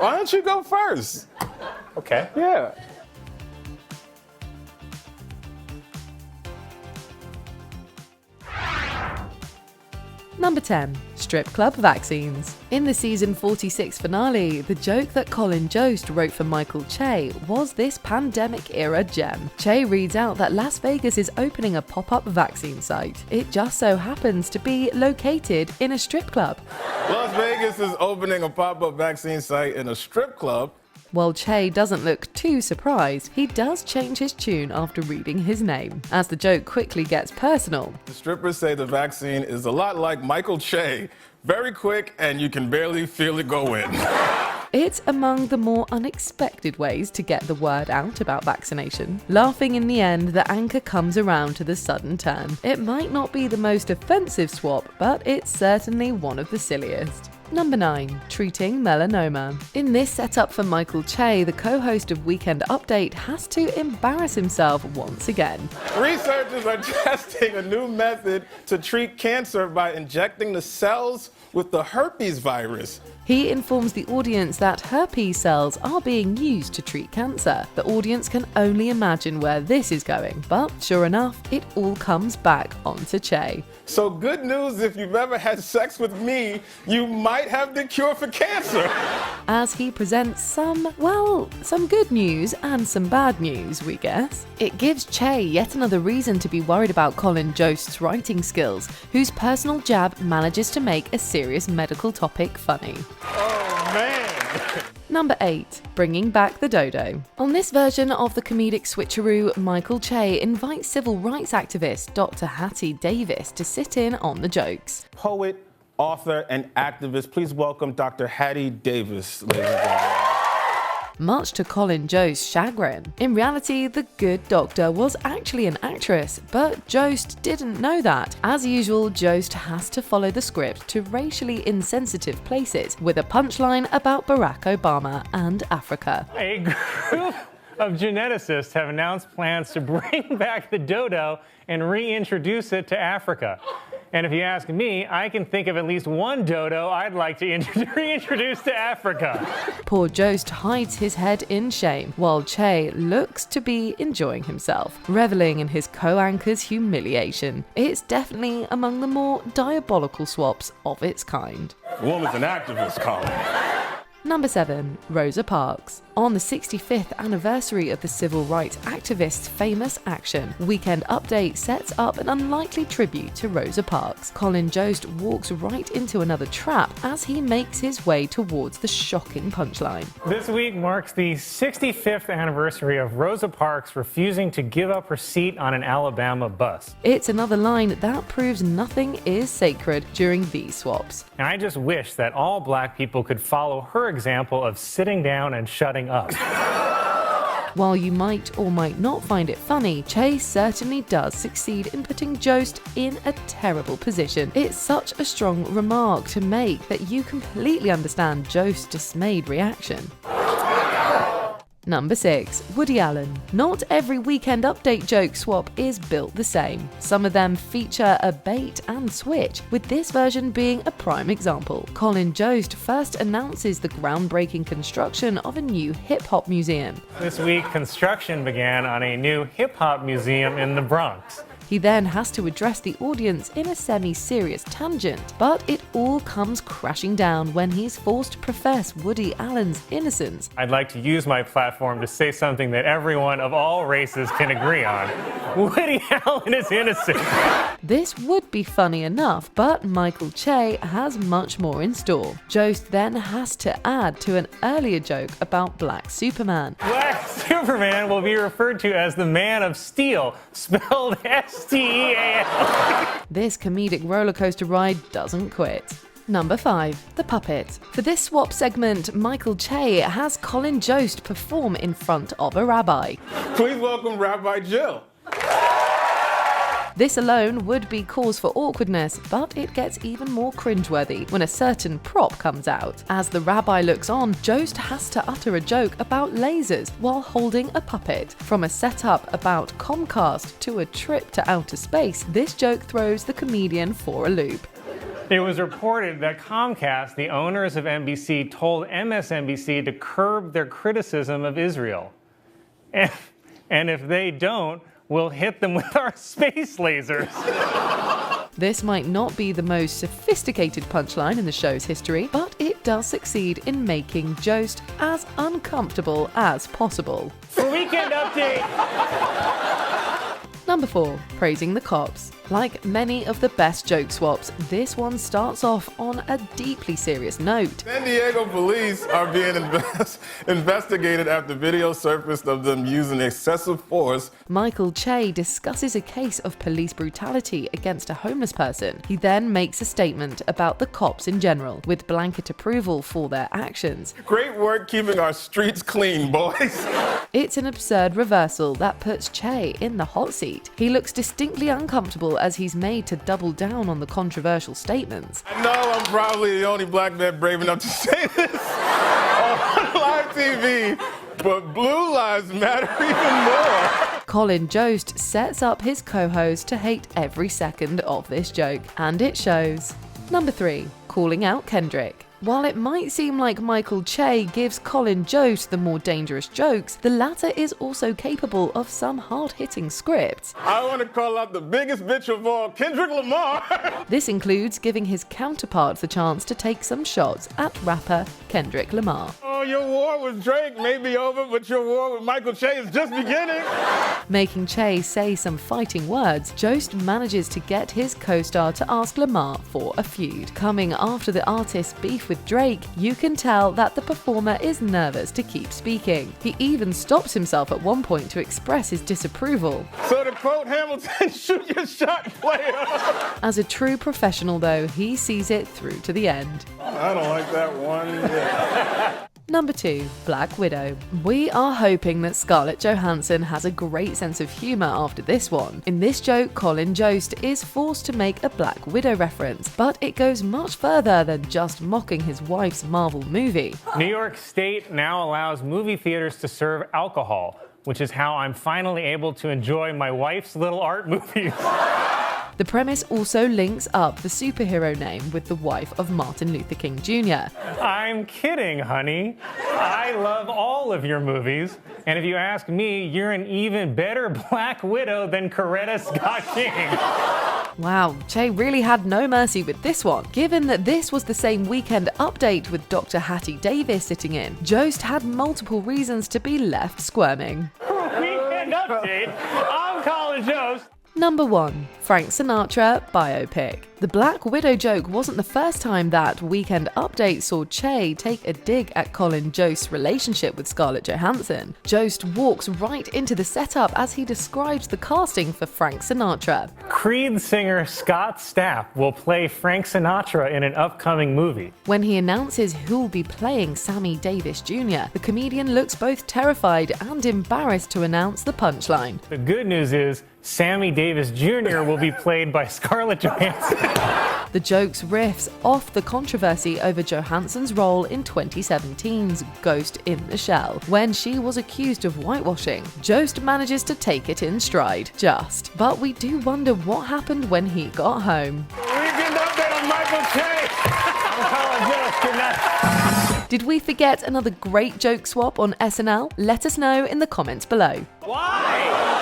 Why don't you go first? Okay. Yeah. Number 10. Strip club vaccines. In the season 46 finale, the joke that Colin Jost wrote for Michael Che was this pandemic-era gem. Che reads out that Las Vegas is opening a pop-up vaccine site. It just so happens to be located in a strip club. Las Vegas is opening a pop-up vaccine site in a strip club. While Che doesn't look too surprised, he does change his tune after reading his name, as the joke quickly gets personal. The strippers say the vaccine is a lot like Michael Che. Very quick, and you can barely feel it go in. It's among the more unexpected ways to get the word out about vaccination. Laughing in the end, the anchor comes around to the sudden turn. It might not be the most offensive swap, but it's certainly one of the silliest. Number 9. Treating melanoma. In this setup for Michael Che, the co-host of Weekend Update has to embarrass himself once again. Researchers are testing a new method to treat cancer by injecting the cells with the herpes virus. He informs the audience that herpes cells are being used to treat cancer. The audience can only imagine where this is going, but sure enough, it all comes back onto Che. So good news, if you've ever had sex with me, you might have the cure for cancer. As he presents some good news and some bad news, we guess. It gives Che yet another reason to be worried about Colin Jost's writing skills, whose personal jab manages to make a serious medical topic funny. Oh, man. Number 8. Bringing back the Dodo. On this version of the comedic switcheroo, Michael Che invites civil rights activist Dr. Hattie Davis to sit in on the jokes. Poet, author, and activist, please welcome Dr. Hattie Davis, ladies and gentlemen. Much to Colin Jost's chagrin. In reality, the good doctor was actually an actress, but Jost didn't know that. As usual, Jost has to follow the script to racially insensitive places with a punchline about Barack Obama and Africa. A group of geneticists have announced plans to bring back the dodo and reintroduce it to Africa. And if you ask me, I can think of at least one dodo I'd like to reintroduce to Africa. Poor Jost hides his head in shame, while Che looks to be enjoying himself, reveling in his co-anchor's humiliation. It's definitely among the more diabolical swaps of its kind. The woman's an activist, Colin. Number 7. Rosa Parks. On the 65th anniversary of the civil rights activist's famous action, Weekend Update sets up an unlikely tribute to Rosa Parks. Colin Jost walks right into another trap as he makes his way towards the shocking punchline. This week marks the 65th anniversary of Rosa Parks refusing to give up her seat on an Alabama bus. It's another line that proves nothing is sacred during these swaps. And I just wish that all black people could follow her example of sitting down and shutting up. While you might or might not find it funny, Che certainly does succeed in putting Jost in a terrible position. It's such a strong remark to make that you completely understand Jost's dismayed reaction. Number 6. Woody Allen. Not every Weekend Update joke swap is built the same. Some of them feature a bait and switch, with this version being a prime example. Colin Jost first announces the groundbreaking construction of a new hip-hop museum. This week, construction began on a new hip-hop museum in the Bronx. He then has to address the audience in a semi-serious tangent, but it all comes crashing down when he's forced to profess Woody Allen's innocence. I'd like to use my platform to say something that everyone of all races can agree on. Woody Allen is innocent. This would be funny enough, but Michael Che has much more in store. Jost then has to add to an earlier joke about Black Superman. Black Superman will be referred to as the Man of Steel, spelled S-T-E-A-L. This comedic rollercoaster ride doesn't quit. Number 5. The Puppet. For this swap segment, Michael Che has Colin Jost perform in front of a rabbi. Please welcome Rabbi Jill. This alone would be cause for awkwardness, but it gets even more cringeworthy when a certain prop comes out. As the rabbi looks on, Jost has to utter a joke about lasers while holding a puppet. From a setup about Comcast to a trip to outer space, this joke throws the comedian for a loop. It was reported that Comcast, the owners of NBC, told MSNBC to curb their criticism of Israel. And if they don't, we'll hit them with our space lasers. This might not be the most sophisticated punchline in the show's history, but it does succeed in making Jost as uncomfortable as possible. For Weekend Update. Number 4, praising the cops. Like many of the best joke swaps, this one starts off on a deeply serious note. San Diego police are being investigated after video surfaced of them using excessive force. Michael Che discusses a case of police brutality against a homeless person. He then makes a statement about the cops in general, with blanket approval for their actions. Great work keeping our streets clean, boys. It's an absurd reversal that puts Che in the hot seat. He looks distinctly uncomfortable as he's made to double down on the controversial statements. I know I'm probably the only black man brave enough to say this on live TV, but blue lives matter even more. Colin Jost sets up his co-host to hate every second of this joke, and it shows. Number 3, calling out Kendrick. While it might seem like Michael Che gives Colin Jost the more dangerous jokes, the latter is also capable of some hard-hitting scripts. I want to call out the biggest bitch of all, Kendrick Lamar. This includes giving his counterparts the chance to take some shots at rapper Kendrick Lamar. Oh, your war with Drake may be over, but your war with Michael Che is just beginning. Making Che say some fighting words, Jost manages to get his co-star to ask Lamar for a feud. Coming after the artist's beef with Drake, you can tell that the performer is nervous to keep speaking. He even stops himself at one point to express his disapproval. So to quote Hamilton, shoot your shot, player. As a true professional though, he sees it through to the end. I don't like that one. Yeah. Number 2, Black Widow. We are hoping that Scarlett Johansson has a great sense of humour after this one. In this joke, Colin Jost is forced to make a Black Widow reference, but it goes much further than just mocking his wife's Marvel movie. New York State now allows movie theaters to serve alcohol, which is how I'm finally able to enjoy my wife's little art movies. The premise also links up the superhero name with the wife of Martin Luther King Jr. I'm kidding, honey. I love all of your movies. And if you ask me, you're an even better Black Widow than Coretta Scott King. Wow, Che really had no mercy with this one. Given that this was the same Weekend Update with Dr. Hattie Davis sitting in, Jost had multiple reasons to be left squirming. Weekend Update. I'm Colin Jost. Number 1, Frank Sinatra Biopic. The Black Widow joke wasn't the first time that Weekend Update saw Che take a dig at Colin Jost's relationship with Scarlett Johansson. Jost walks right into the setup as he describes the casting for Frank Sinatra. Creed singer Scott Stapp will play Frank Sinatra in an upcoming movie. When he announces who'll be playing Sammy Davis Jr., the comedian looks both terrified and embarrassed to announce the punchline. The good news is Sammy Davis Jr. will be played by Scarlett Johansson. The joke's riffs off the controversy over Johansson's role in 2017's Ghost in the Shell, when she was accused of whitewashing. Jost manages to take it in stride, just. But we do wonder what happened when he got home. Weekend Update on Michael Che. I'm Colin Jost. Good night. Did we forget another great joke swap on SNL? Let us know in the comments below. Why?